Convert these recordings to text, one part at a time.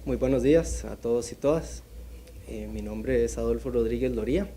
Muy buenos días a todos y todas. Mi nombre es Adolfo Rodríguez Loría.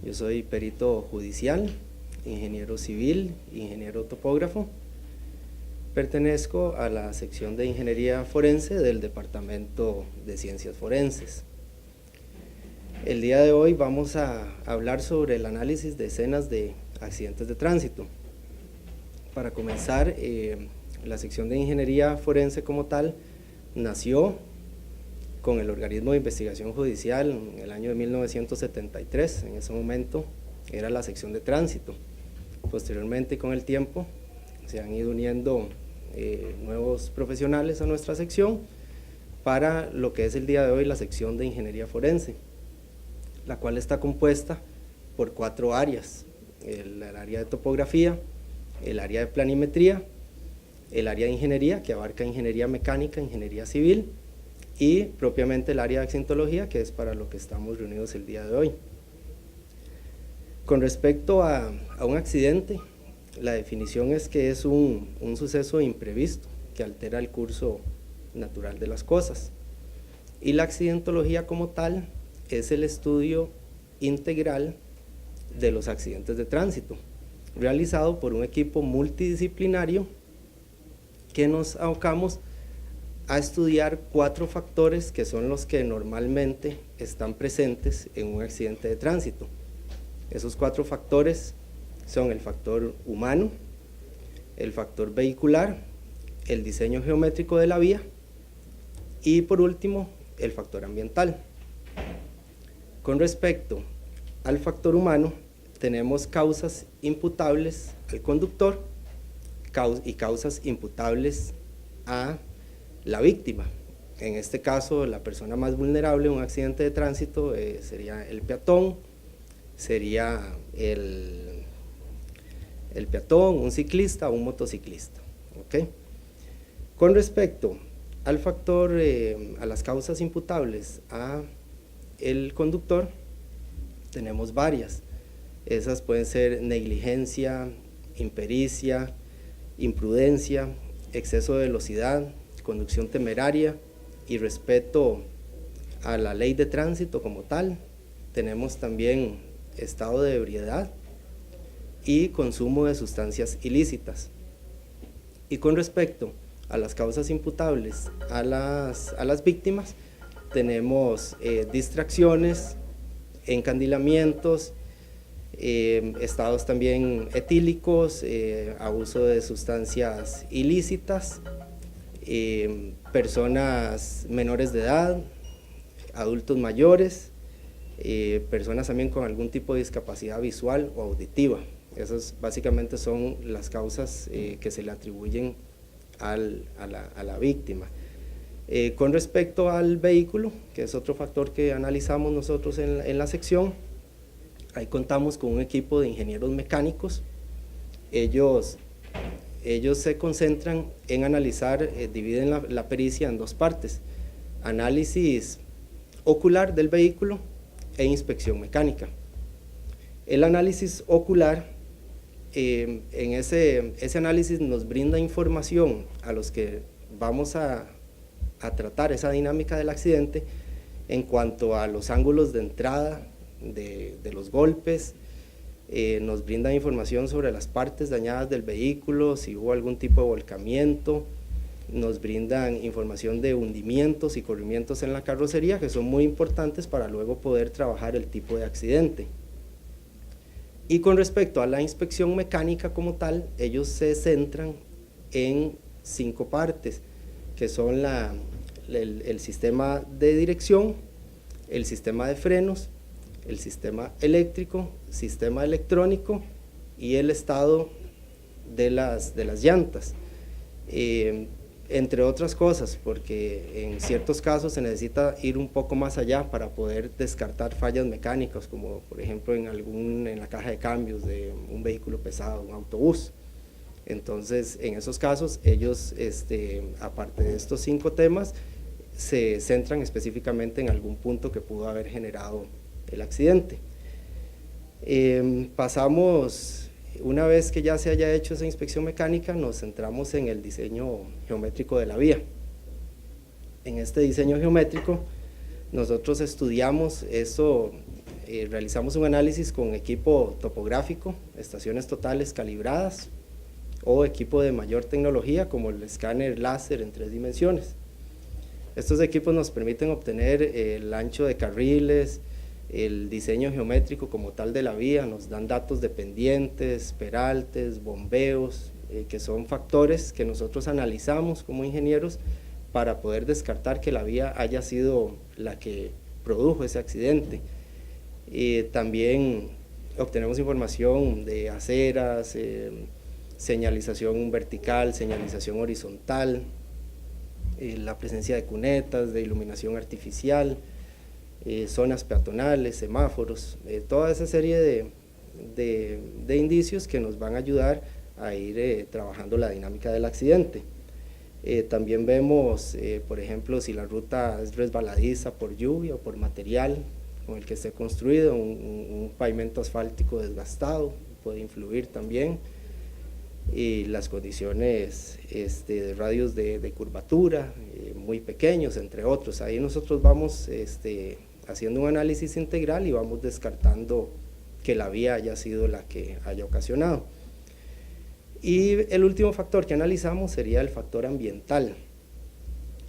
Yo soy perito judicial, ingeniero civil, ingeniero topógrafo. Pertenezco a la sección de ingeniería forense del Departamento de Ciencias Forenses. El día de hoy vamos a hablar sobre el análisis de escenas de accidentes de tránsito. Para comenzar, la sección de ingeniería forense como tal nació con el organismo de investigación judicial en el año de 1973. En ese momento era la sección de tránsito. Posteriormente, con el tiempo, se han ido uniendo nuevos profesionales a nuestra sección para lo que es el día de hoy la sección de ingeniería forense, la cual está compuesta por 4 áreas: el área de topografía, el área de planimetría, el área de ingeniería, que abarca ingeniería mecánica, ingeniería civil, y propiamente el área de accidentología, que es para lo que estamos reunidos el día de hoy. Con respecto a un accidente, la definición es que es un suceso imprevisto que altera el curso natural de las cosas, y la accidentología como tal es el estudio integral de los accidentes de tránsito, realizado por un equipo multidisciplinario que nos abocamos a estudiar 4 factores que son los que normalmente están presentes en un accidente de tránsito. Esos 4 factores son el factor humano, el factor vehicular, el diseño geométrico de la vía y, por último, el factor ambiental. Con respecto al factor humano, tenemos causas imputables al conductor y causas imputables a la víctima. En este caso, la persona más vulnerable en un accidente de tránsito sería el peatón, sería el peatón, un ciclista o un motociclista. ¿Okay? Con respecto al factor, a las causas imputables a el conductor, tenemos varias. Esas pueden ser negligencia, impericia, imprudencia, exceso de velocidad, conducción temeraria, y respeto a la ley de tránsito como tal. Tenemos también estado de ebriedad y consumo de sustancias ilícitas. Y con respecto a las causas imputables a las víctimas, tenemos distracciones, encandilamientos, estados también etílicos, abuso de sustancias ilícitas, personas menores de edad, adultos mayores, personas también con algún tipo de discapacidad visual o auditiva. Esas básicamente son las causas que se le atribuyen a la víctima. Con respecto al vehículo, que es otro factor que analizamos nosotros en la sección, ahí contamos con un equipo de ingenieros mecánicos. Ellos se concentran en analizar, dividen la pericia en 2 partes: análisis ocular del vehículo e inspección mecánica. El análisis ocular, en ese análisis nos brinda información a los que vamos a tratar esa dinámica del accidente en cuanto a los ángulos de entrada de los golpes. Nos brinda información sobre las partes dañadas del vehículo, si hubo algún tipo de volcamiento. Nos brindan información de hundimientos y corrimientos en la carrocería, que son muy importantes para luego poder trabajar el tipo de accidente. Y con respecto a la inspección mecánica como tal, ellos se centran en 5 partes, que son el sistema de dirección, el sistema de frenos, el sistema eléctrico, sistema electrónico y el estado de las llantas, entre otras cosas, porque en ciertos casos se necesita ir un poco más allá para poder descartar fallas mecánicas, como por ejemplo en la caja de cambios de un vehículo pesado, un autobús. Entonces, en esos casos, ellos, aparte de estos 5 temas, se centran específicamente en algún punto que pudo haber generado el accidente. Pasamos, una vez que ya se haya hecho esa inspección mecánica, nos centramos en el diseño geométrico de la vía. En este diseño geométrico nosotros estudiamos eso, realizamos un análisis con equipo topográfico, estaciones totales calibradas o equipo de mayor tecnología como el escáner láser en 3 dimensiones. Estos equipos nos permiten obtener el ancho de carriles, el diseño geométrico como tal de la vía, nos dan datos de pendientes, peraltes, bombeos, que son factores que nosotros analizamos como ingenieros para poder descartar que la vía haya sido la que produjo ese accidente. También obtenemos información de aceras, señalización vertical, señalización horizontal, la presencia de cunetas, de iluminación artificial, zonas peatonales, semáforos, toda esa serie de indicios que nos van a ayudar a ir trabajando la dinámica del accidente. También vemos, por ejemplo, si la ruta es resbaladiza por lluvia o por material con el que esté construido, un pavimento asfáltico desgastado puede influir también, y las condiciones de radios de curvatura muy pequeños, entre otros. Ahí nosotros vamos haciendo un análisis integral y vamos descartando que la vía haya sido la que haya ocasionado. Y el último factor que analizamos sería el factor ambiental.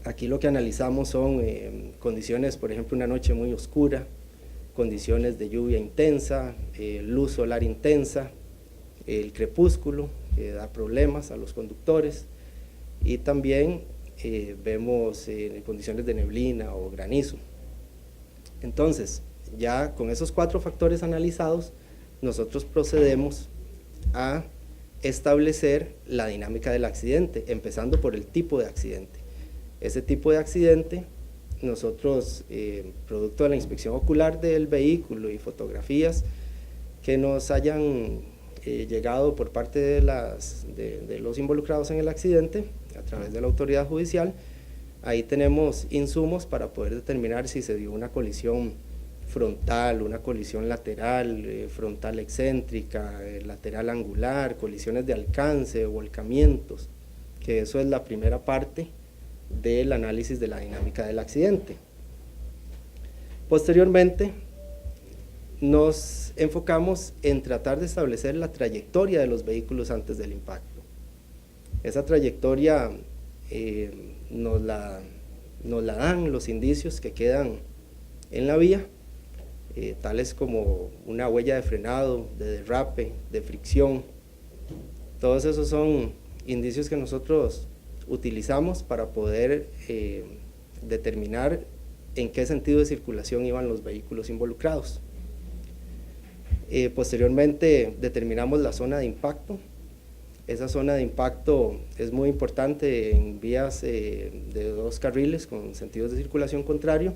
Aquí lo que analizamos son condiciones, por ejemplo, una noche muy oscura, condiciones de lluvia intensa, luz solar intensa, el crepúsculo, que da problemas a los conductores, y también vemos condiciones de neblina o granizo. Entonces, ya con esos 4 factores analizados, nosotros procedemos a establecer la dinámica del accidente, empezando por el tipo de accidente. Ese tipo de accidente, nosotros, producto de la inspección ocular del vehículo y fotografías que nos hayan llegado por parte de los involucrados en el accidente, a través de la autoridad judicial, ahí tenemos insumos para poder determinar si se dio una colisión frontal, una colisión lateral, frontal excéntrica, lateral angular, colisiones de alcance, volcamientos, que eso es la primera parte del análisis de la dinámica del accidente. Posteriormente, nos enfocamos en tratar de establecer la trayectoria de los vehículos antes del impacto. Esa trayectoria nos la dan los indicios que quedan en la vía, tales como una huella de frenado, de derrape, de fricción. Todos esos son indicios que nosotros utilizamos para poder determinar en qué sentido de circulación iban los vehículos involucrados. Posteriormente determinamos la zona de impacto. Esa zona de impacto es muy importante en vías de 2 carriles con sentidos de circulación contrario.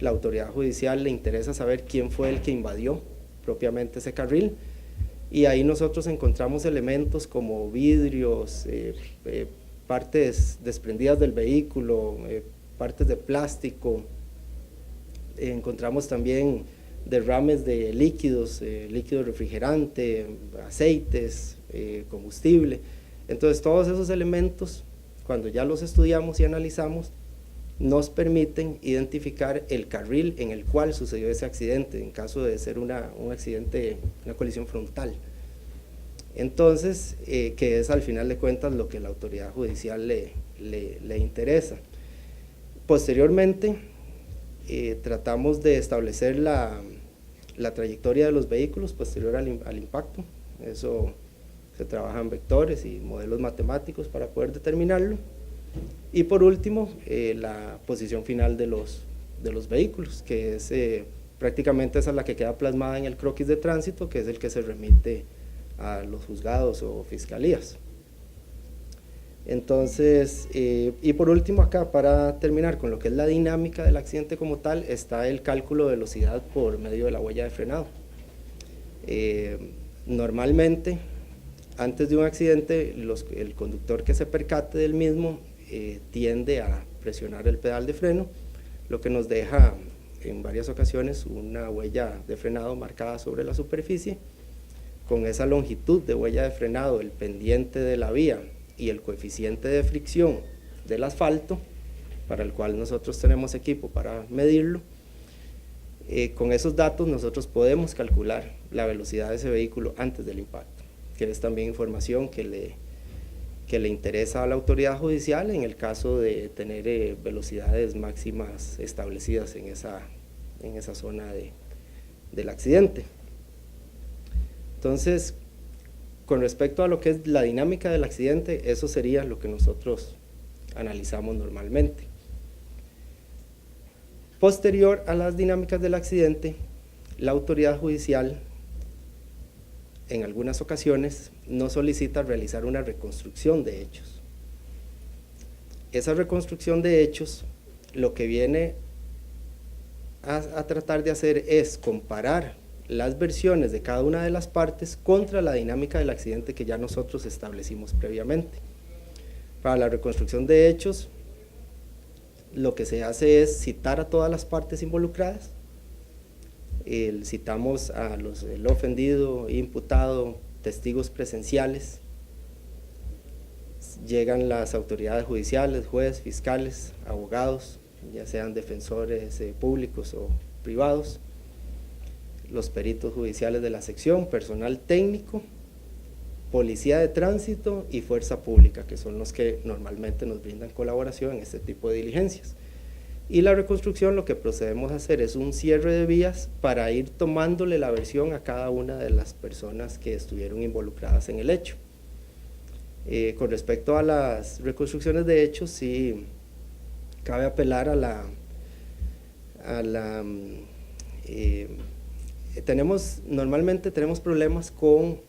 La autoridad judicial le interesa saber quién fue el que invadió propiamente ese carril, y ahí nosotros encontramos elementos como vidrios, partes desprendidas del vehículo, partes de plástico. Encontramos también derrames de líquidos, líquido refrigerante, aceites, combustible. Entonces todos esos elementos, cuando ya los estudiamos y analizamos, nos permiten identificar el carril en el cual sucedió ese accidente, en caso de ser un accidente, una colisión frontal. Entonces, que es al final de cuentas lo que la autoridad judicial le interesa. Posteriormente, tratamos de establecer la trayectoria de los vehículos posterior al impacto. Eso se trabaja en vectores y modelos matemáticos para poder determinarlo. Y por último, la posición final de los vehículos, que es prácticamente esa es la que queda plasmada en el croquis de tránsito, que es el que se remite a los juzgados o fiscalías. Entonces, y por último acá, para terminar con lo que es la dinámica del accidente como tal, está el cálculo de velocidad por medio de la huella de frenado. Normalmente, antes de un accidente, el conductor que se percate del mismo tiende a presionar el pedal de freno, lo que nos deja en varias ocasiones una huella de frenado marcada sobre la superficie. Con esa longitud de huella de frenado, el pendiente de la vía y el coeficiente de fricción del asfalto, para el cual nosotros tenemos equipo para medirlo. Con esos datos nosotros podemos calcular la velocidad de ese vehículo antes del impacto, que es también información que le interesa a la autoridad judicial en el caso de tener velocidades máximas establecidas en esa zona del accidente. Entonces, con respecto a lo que es la dinámica del accidente, eso sería lo que nosotros analizamos normalmente. Posterior a las dinámicas del accidente, la autoridad judicial en algunas ocasiones nos solicita realizar una reconstrucción de hechos. Esa reconstrucción de hechos lo que viene a tratar de hacer es comparar las versiones de cada una de las partes contra la dinámica del accidente que ya nosotros establecimos previamente. Para la reconstrucción de hechos, lo que se hace es citar a todas las partes involucradas. Citamos a el ofendido, imputado, testigos presenciales. Llegan las autoridades judiciales, jueces, fiscales, abogados, ya sean defensores públicos o privados, los peritos judiciales de la sección, personal técnico, policía de tránsito y fuerza pública, que son los que normalmente nos brindan colaboración en este tipo de diligencias. Y la reconstrucción, lo que procedemos a hacer es un cierre de vías para ir tomándole la versión a cada una de las personas que estuvieron involucradas en el hecho. Con respecto a las reconstrucciones de hechos, sí cabe apelar normalmente tenemos problemas con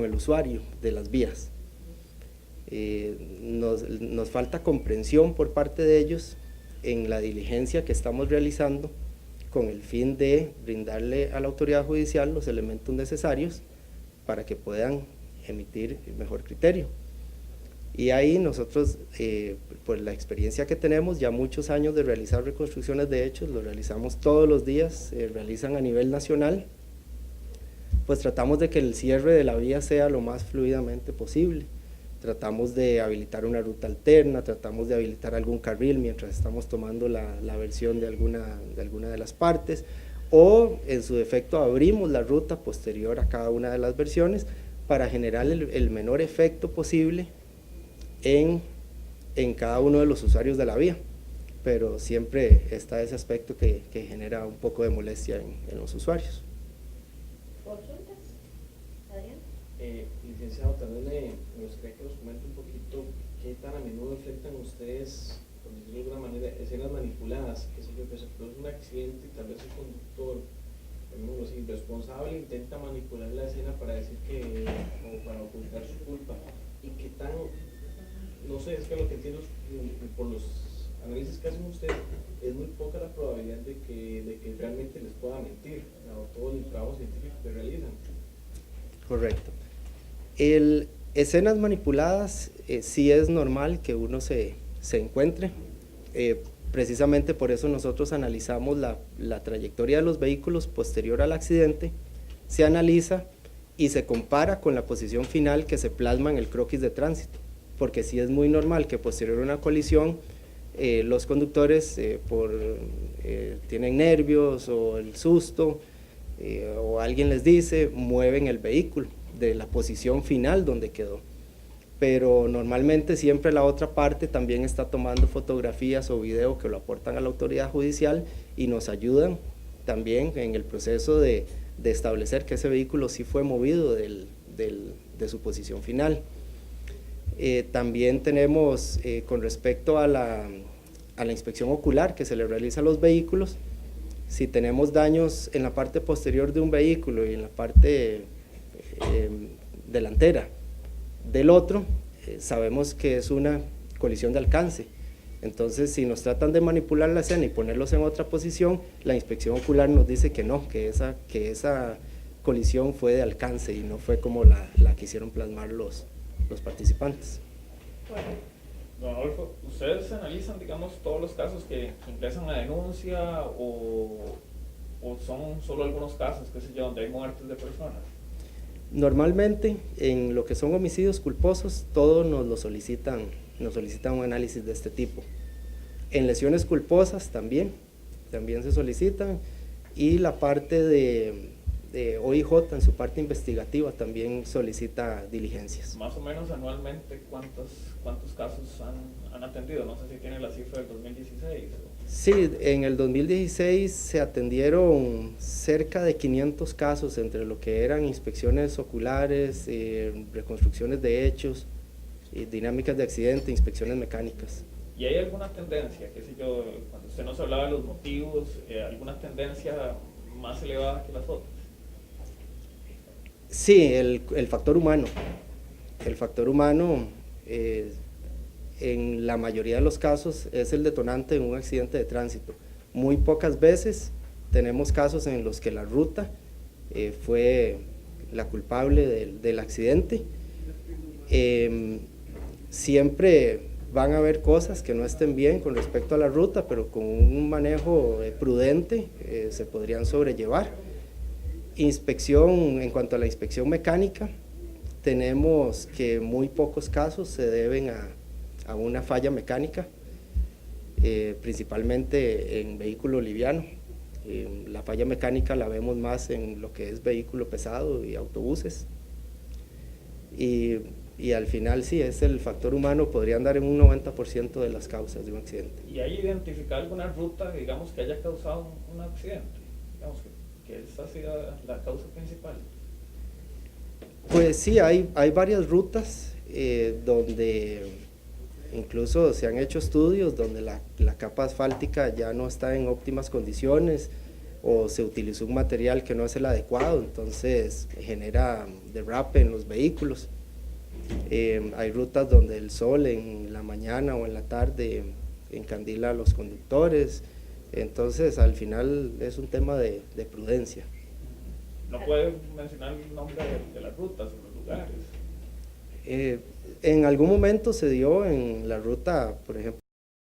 el usuario de las vías. Nos falta comprensión por parte de ellos en la diligencia que estamos realizando con el fin de brindarle a la autoridad judicial los elementos necesarios para que puedan emitir el mejor criterio. Y ahí nosotros, por la experiencia que tenemos, ya muchos años de realizar reconstrucciones de hechos, lo realizamos todos los días, se realizan a nivel nacional, pues tratamos de que el cierre de la vía sea lo más fluidamente posible. Tratamos de habilitar una ruta alterna, tratamos de habilitar algún carril mientras estamos tomando la versión de alguna de las partes, o en su defecto abrimos la ruta posterior a cada una de las versiones para generar el menor efecto posible en cada uno de los usuarios de la vía, pero siempre está ese aspecto que genera un poco de molestia en los usuarios. ¿Consultas? Adrián. Licenciado, también me gustaría que nos comente un poquito qué tan a menudo enfrentan ustedes, por decirlo de alguna manera, escenas manipuladas, que sé yo, que se produce un accidente y tal vez el conductor, llamémoslo así, responsable, intenta manipular la escena para decir o para ocultar su culpa, y qué tan, no sé, es que lo que entiendo por los análisis que hacen ustedes, es muy poca la probabilidad de que realmente les pueda mentir, o todo el trabajo científico que realizan. Correcto. Escenas manipuladas sí es normal que uno se encuentre, precisamente por eso nosotros analizamos la trayectoria de los vehículos posterior al accidente, se analiza y se compara con la posición final que se plasma en el croquis de tránsito, porque sí es muy normal que posterior a una colisión los conductores tienen nervios o el susto o alguien les dice, mueven el vehículo de la posición final donde quedó, pero normalmente siempre la otra parte también está tomando fotografías o video que lo aportan a la autoridad judicial y nos ayudan también en el proceso de establecer que ese vehículo sí fue movido de su posición final. También tenemos con respecto a la inspección ocular que se le realiza a los vehículos, si tenemos daños en la parte posterior de un vehículo y en la parte delantera del otro, sabemos que es una colisión de alcance. Entonces, si nos tratan de manipular la escena y ponerlos en otra posición, la inspección ocular nos dice que no, que esa colisión fue de alcance y no fue como la quisieron plasmar los participantes. Don Adolfo, ¿ustedes analizan, digamos, todos los casos que ingresan a denuncia o son solo algunos casos, qué sé yo, donde hay muertes de personas? Normalmente, en lo que son homicidios culposos, todos nos solicitan un análisis de este tipo. En lesiones culposas también se solicitan, y la parte de OIJ en su parte investigativa también solicita diligencias. Más o menos anualmente, ¿cuántos casos han atendido? No sé si tiene la cifra del 2016. Sí, en el 2016 se atendieron cerca de 500 casos entre lo que eran inspecciones oculares, reconstrucciones de hechos, dinámicas de accidente, inspecciones mecánicas. ¿Y hay alguna tendencia, qué sé yo, cuando usted nos hablaba de los motivos, alguna tendencia más elevada que las otras? Sí, el factor humano. El factor humano en la mayoría de los casos es el detonante en un accidente de tránsito. Muy pocas veces tenemos casos en los que la ruta fue la culpable del accidente. Siempre van a haber cosas que no estén bien con respecto a la ruta, pero con un manejo prudente se podrían sobrellevar. Inspección, en cuanto a la inspección mecánica, tenemos que muy pocos casos se deben a una falla mecánica, principalmente en vehículo liviano. La falla mecánica la vemos más en lo que es vehículo pesado y autobuses. Y al final sí, es el factor humano, podría andar en un 90% de las causas de un accidente. ¿Y hay identificado alguna ruta, digamos, que haya causado un accidente? Digamos que esa ha sido la causa principal. Pues sí, hay varias rutas donde incluso se han hecho estudios donde la capa asfáltica ya no está en óptimas condiciones, o se utilizó un material que no es el adecuado, entonces genera derrape en los vehículos. Hay rutas donde el sol en la mañana o en la tarde encandila a los conductores, entonces al final es un tema de prudencia. ¿No puede mencionar el nombre de las rutas o los lugares? En algún momento se dio en la ruta, por ejemplo,